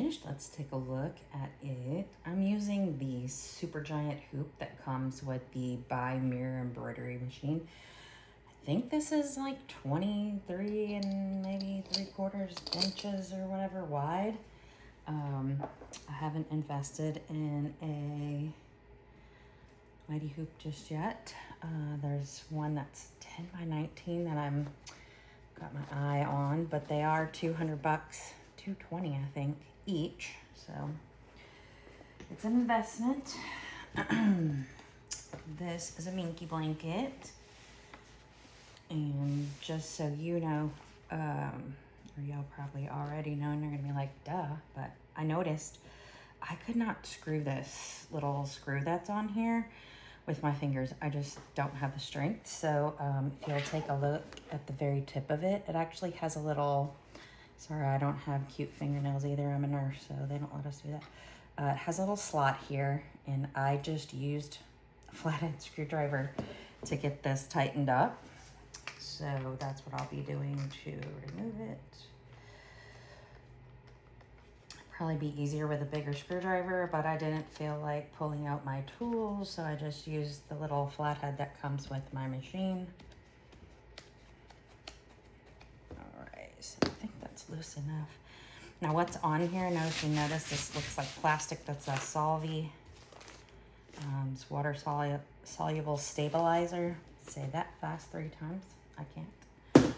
finished. Let's take a look at it. I'm using the super giant hoop that comes with the by mirror embroidery machine. I think this is like 23 and maybe 3/4 inches or whatever wide. I haven't invested in a mighty hoop just yet. There's one that's 10 by 19 that I'm got my eye on, but they are 200 bucks, 220 I think each. So it's an investment. This is a minky blanket, and just so you know, or y'all probably already know, and you're gonna be like, duh, but I noticed I could not screw this little screw that's on here with my fingers. I just don't have the strength. So if you'll take a look at the very tip of it, it actually has a little, sorry, I don't have cute fingernails either. I'm a nurse, so they don't let us do that. It has a little slot here, and I just used a flathead screwdriver to get this tightened up. So that's what I'll be doing to remove it. Probably be easier with a bigger screwdriver, but I didn't feel like pulling out my tools, so I just used the little flathead that comes with my machine. All right, so I think that's loose enough. Now what's on here, I don't know if you notice, this looks like plastic. That's a Solvay. It's water soluble stabilizer. Say that fast 3 times. I can't.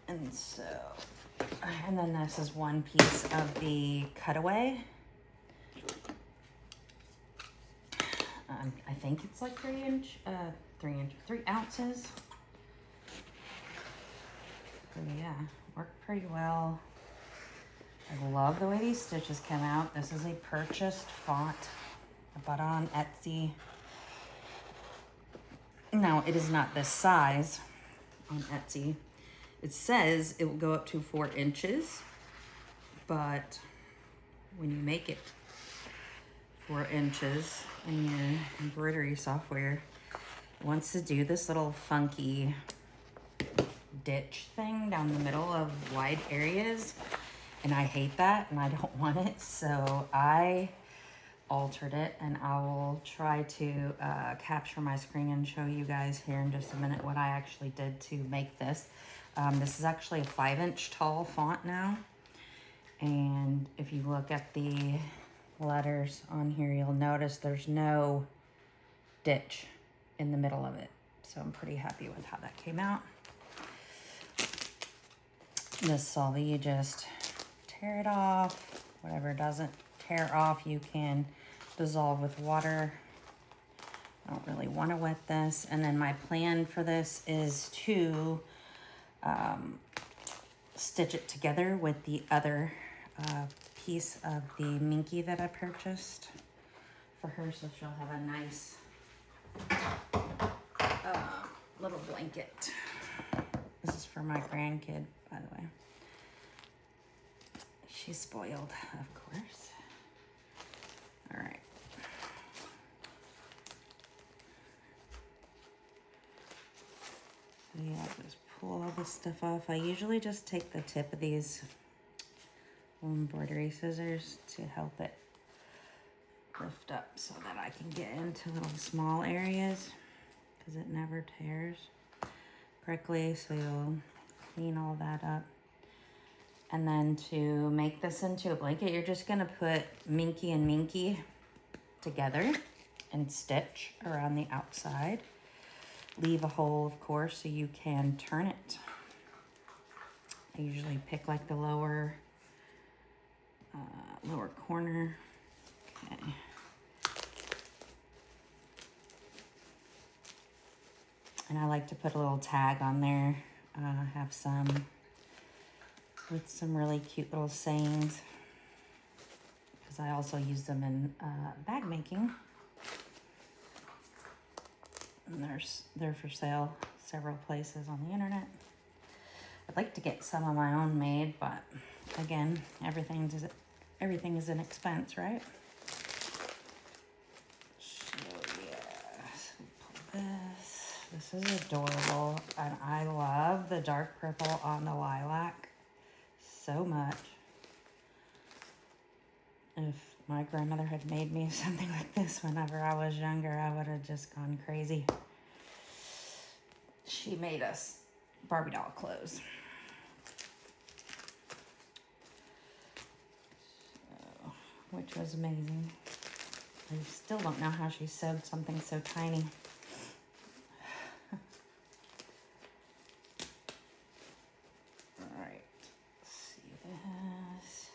And so, and then this is one piece of the cutaway. I think it's like 3 ounces. So yeah, worked pretty well. I love the way these stitches come out. This is a purchased font. I bought it on Etsy. Now, it is not this size on Etsy. It says it will go up to 4 inches, but when you make it 4 inches in your embroidery software, it wants to do this little funky ditch thing down the middle of wide areas, and I hate that and I don't want it, so I altered it, and I will try to capture my screen and show you guys here in just a minute what I actually did to make this. This is actually a 5-inch tall font now, and if you look at the letters on here, you'll notice there's no ditch in the middle of it, so I'm pretty happy with how that came out. This Solvay, you just tear it off. Whatever doesn't tear off, you can dissolve with water. I don't really want to wet this. And then my plan for this is to stitch it together with the other piece of the minky that I purchased for her, so she'll have a nice little blanket. This is for my grandkid, by the way. She's spoiled, of course. All right. So yeah, just pull all this stuff off. I usually just take the tip of these embroidery scissors to help it lift up so that I can get into little small areas, because it never tears correctly. So you'll clean all that up. And then to make this into a blanket, you're just gonna put minky and minky together and stitch around the outside. Leave a hole, of course, so you can turn it. I usually pick like the lower corner. Okay. And I like to put a little tag on there. Have some with some really cute little sayings, because I also use them in bag making. And they're for sale several places on the internet. I'd like to get some of my own made, but again, everything is an expense, right? So yeah, so pull this. This is adorable, and I love the dark purple on the lilac so much. If my grandmother had made me something like this whenever I was younger, I would have just gone crazy. She made us Barbie doll clothes. So, which was amazing. I still don't know how she sewed something so tiny. Alright, let's see this.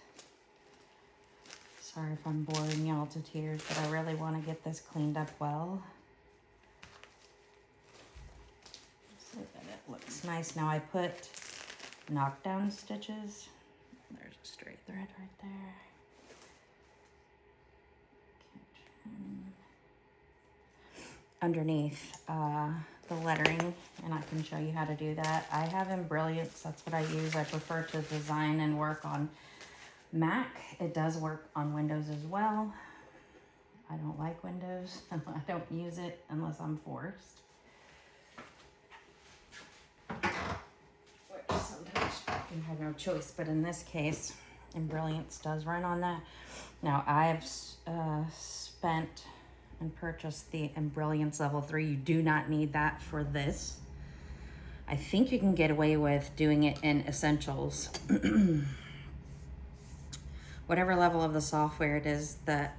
Sorry if I'm boring y'all to tears, but I really want to get this cleaned up well, so that it looks nice. Now I put knockdown stitches. There's a straight thread right there. Underneath the lettering, and I can show you how to do that. I have Embrilliance, that's what I use. I prefer to design and work on Mac. It does work on Windows as well. I don't like Windows. I don't use it unless I'm forced. Which sometimes I can have no choice, but in this case, Embrilliance does run on that. Now I've spent and purchased the Embrilliance level 3. You do not need that for this. I think you can get away with doing it in Essentials. Whatever level of the software it is that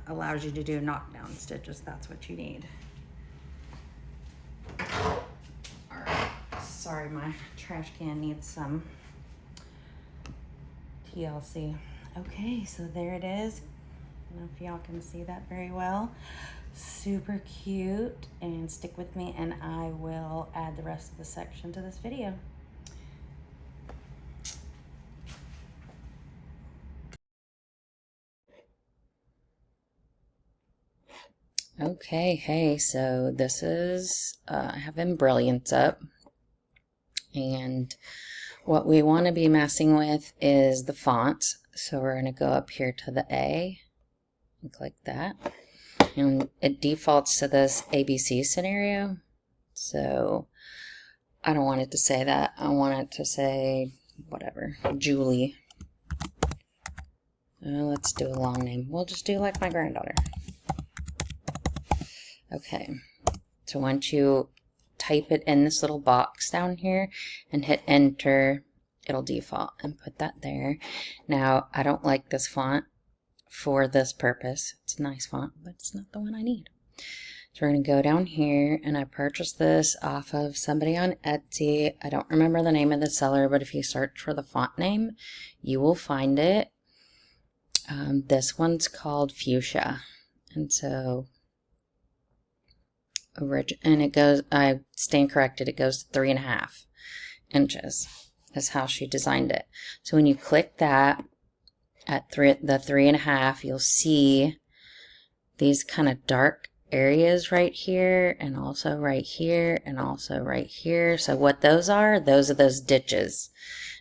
allows you to do knockdown stitches, that's what you need. All right, sorry, my trash can needs some TLC. Okay, so there it is. I don't know if y'all can see that very well. Super cute, and stick with me and I will add the rest of the section to this video. Okay, hey, so this is, I have Embrilliance up, and what we want to be messing with is the fonts. So we're going to go up here to the A and click that. And it defaults to this ABC scenario. So I don't want it to say that. I want it to say whatever, Julie. Let's do a long name. We'll just do like my granddaughter. Okay. So once you type it in this little box down here and hit enter, it'll default, and put that there. Now, I don't like this font for this purpose. It's a nice font, but it's not the one I need. So we're going to go down here, and I purchased this off of somebody on Etsy. I don't remember the name of the seller, but if you search for the font name, you will find it. This one's called Fuchsia. And so, and it goes, I stand corrected, it goes to 3.5 inches. That's how she designed it. So when you click that at the 3.5, you'll see these kind of dark areas right here, and also right here, and also right here. So what those are those ditches.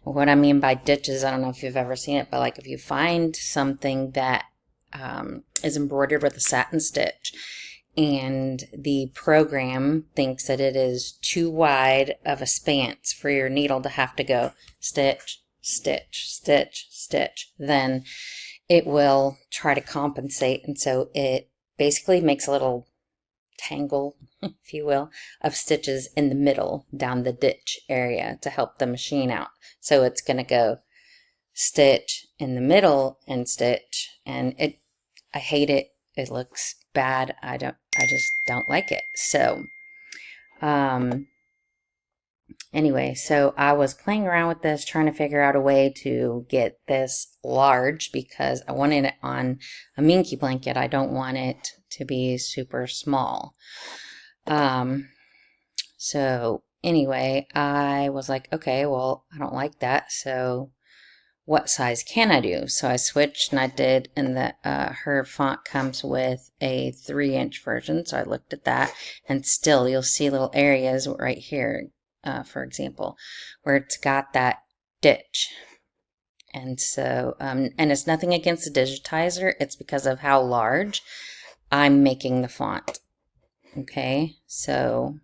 What I mean by ditches, I don't know if you've ever seen it, but like if you find something that is embroidered with a satin stitch, and the program thinks that it is too wide of a span for your needle to have to go stitch, stitch, stitch, stitch, then it will try to compensate. And so it basically makes a little tangle, if you will, of stitches in the middle down the ditch area to help the machine out. So it's going to go stitch in the middle and stitch, and I hate it. It looks bad. I just don't like it. So, anyway, so I was playing around with this, trying to figure out a way to get this large because I wanted it on a minky blanket. I don't want it to be super small. So anyway, I was like, okay, well, I don't like that. So what size can I do? So I switched and I did, and her font comes with a 3-inch version. So I looked at that, and still you'll see little areas right here, for example, where it's got that ditch. And so, and it's nothing against the digitizer. It's because of how large I'm making the font. Okay, so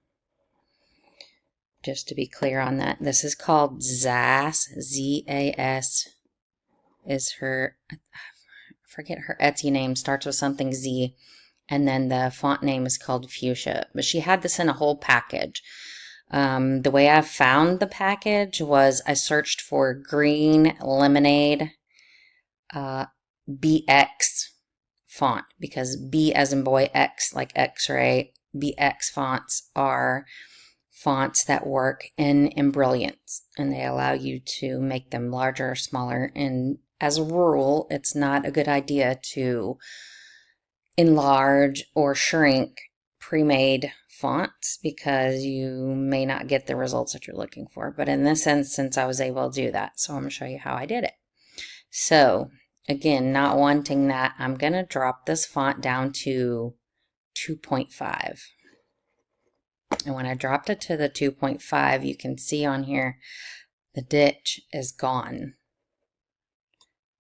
just to be clear on that, this is called ZAS, Z-A-S is her, I forget her Etsy name, starts with something Z, and then the font name is called Fuchsia. But she had this in a whole package. The way I found the package was I searched for green lemonade BX font, because B as in boy, X like X-ray, BX fonts are fonts that work in Embrilliance, and they allow you to make them larger or smaller. And as a rule, it's not a good idea to enlarge or shrink pre-made fonts because you may not get the results that you're looking for. But in this instance, I was able to do that. So I'm going to show you how I did it. So again, not wanting that, I'm going to drop this font down to 2.5. And when I dropped it to the 2.5, you can see on here, the ditch is gone.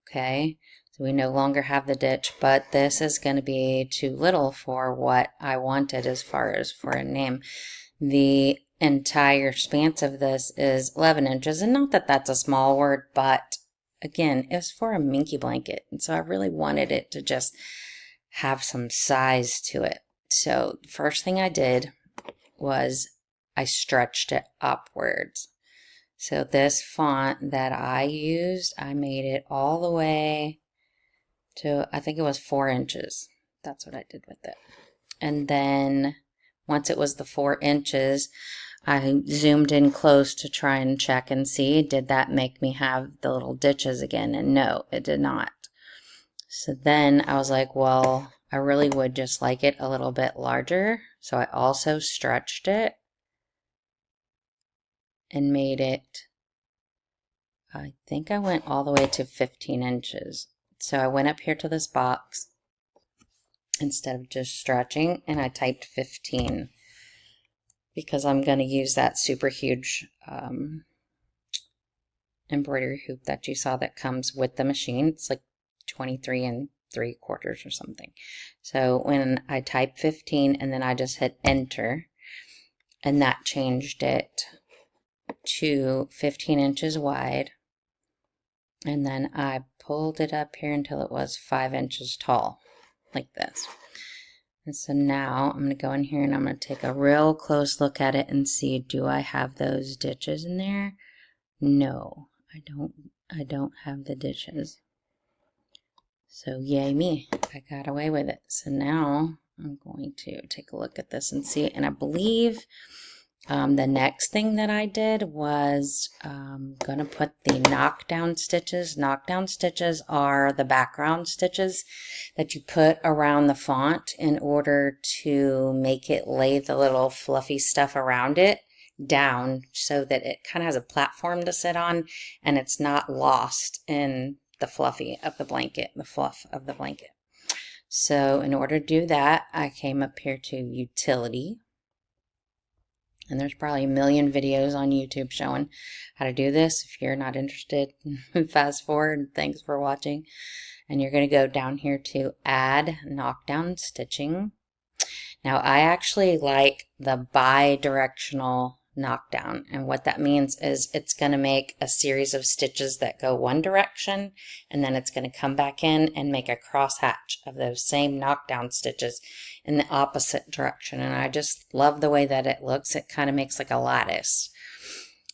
Okay, so we no longer have the ditch, but this is going to be too little for what I wanted as far as for a name. The entire span of this is 11 inches, and not that that's a small word, but again, it's for a minky blanket, and so I really wanted it to just have some size to it. So the first thing I did was I stretched it upwards. So this font that I used, I made it all the way to, I think it was 4 inches. That's what I did with it. And then once it was the 4 inches, I zoomed in close to try and check and see, did that make me have the little ditches again? And no, it did not. So then I was like, well, I really would just like it a little bit larger. So I also stretched it and made it, I think I went all the way to 15 inches. So I went up here to this box instead of just stretching, and I typed 15 because I'm going to use that super huge embroidery hoop that you saw that comes with the machine. It's like 23 3/4 or something. So when I typed 15 and then I just hit enter, and that changed it to 15 inches wide. And then I pulled it up here until it was 5 inches tall, like this. And so now I'm going to go in here and I'm going to take a real close look at it and see, do I have those ditches in there? No, I don't have the ditches. So yay me, I got away with it. So now I'm going to take a look at this and see, and I believe the next thing that I did was going to put the knockdown stitches. Knockdown stitches are the background stitches that you put around the font in order to make it lay the little fluffy stuff around it down so that it kind of has a platform to sit on and it's not lost in the fluffy of the blanket, the fluff of the blanket. So in order to do that, I came up here to utility. And there's probably a million videos on YouTube showing how to do this. If you're not interested, fast forward. Thanks for watching. And you're going to go down here to add knockdown stitching. Now I actually like the bi-directional knockdown, and what that means is it's going to make a series of stitches that go one direction, and then it's going to come back in and make a cross hatch of those same knockdown stitches in the opposite direction. And I just love the way that it looks. It kind of makes like a lattice.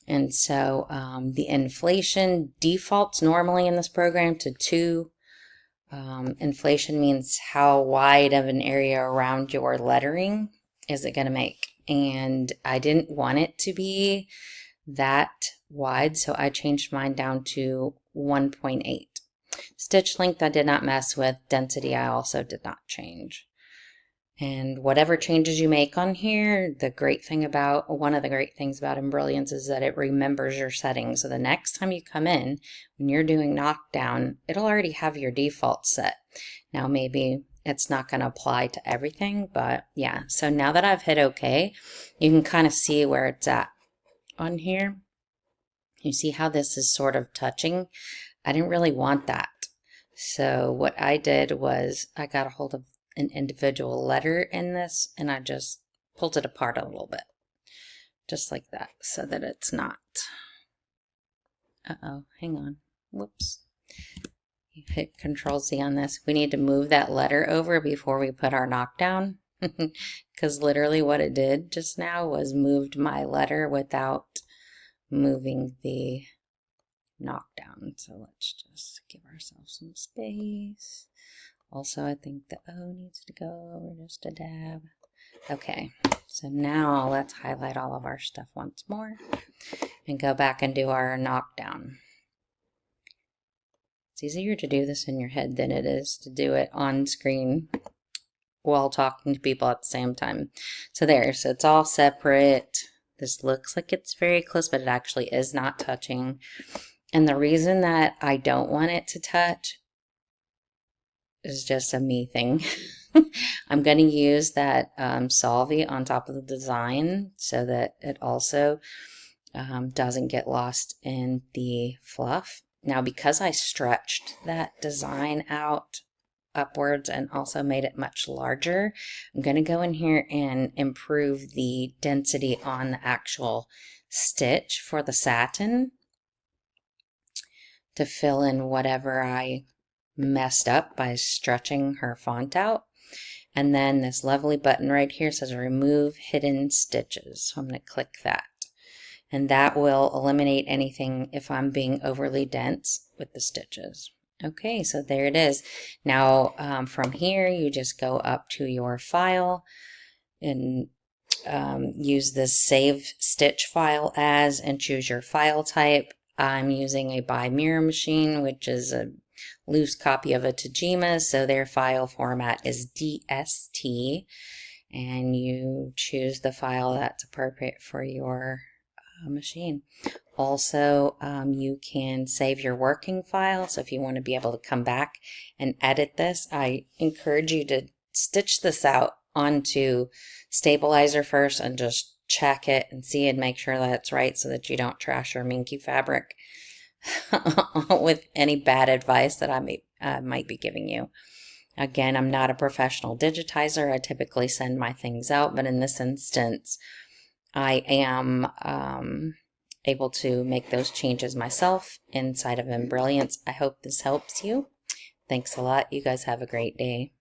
And so the inflation defaults normally in this program to 2. Inflation means how wide of an area around your lettering is it going to make. And I didn't want it to be that wide, so I changed mine down to 1.8. Stitch length I did not mess with. Density I also did not change. And whatever changes you make on here, one of the great things about Embrilliance is that it remembers your settings. So the next time you come in, when you're doing knockdown, it'll already have your default set. Now maybe it's not going to apply to everything, but yeah. So now that I've hit OK, you can kind of see where it's at on here. You see how this is sort of touching? I didn't really want that. So what I did was I got a hold of an individual letter in this and I just pulled it apart a little bit, just like that, so that it's not, hang on, whoops, hit Control Z on this. We need to move that letter over before we put our knockdown, because literally what it did just now was moved my letter without moving the knockdown. So let's just give ourselves some space. Also, I think the O needs to go over just a dab. Okay, so now let's highlight all of our stuff once more and go back and do our knockdown. It's easier to do this in your head than it is to do it on screen while talking to people at the same time. So there, so it's all separate. This looks like it's very close, but it actually is not touching. And the reason that I don't want it to touch is just a me thing. I'm going to use that solvy on top of the design so that it also doesn't get lost in the fluff. Now, because I stretched that design out upwards and also made it much larger, I'm going to go in here and improve the density on the actual stitch for the satin to fill in whatever I messed up by stretching her font out. And then this lovely button right here says remove hidden stitches. So I'm going to click that. And that will eliminate anything if I'm being overly dense with the stitches. Okay, so there it is. Now from here you just go up to your file and use this save stitch file as and choose your file type. I'm using a by mirror machine, which is a loose copy of a Tajima, so their file format is DST, and you choose the file that's appropriate for your machine. Also, you can save your working file, so if you want to be able to come back and edit this, I encourage you to stitch this out onto stabilizer first and just check it and see and make sure that it's right so that you don't trash your minky fabric with any bad advice that I might be giving you. Again, I'm not a professional digitizer. I typically send my things out, but in this instance, I am able to make those changes myself inside of Embrilliance. I hope this helps you. Thanks a lot. You guys have a great day.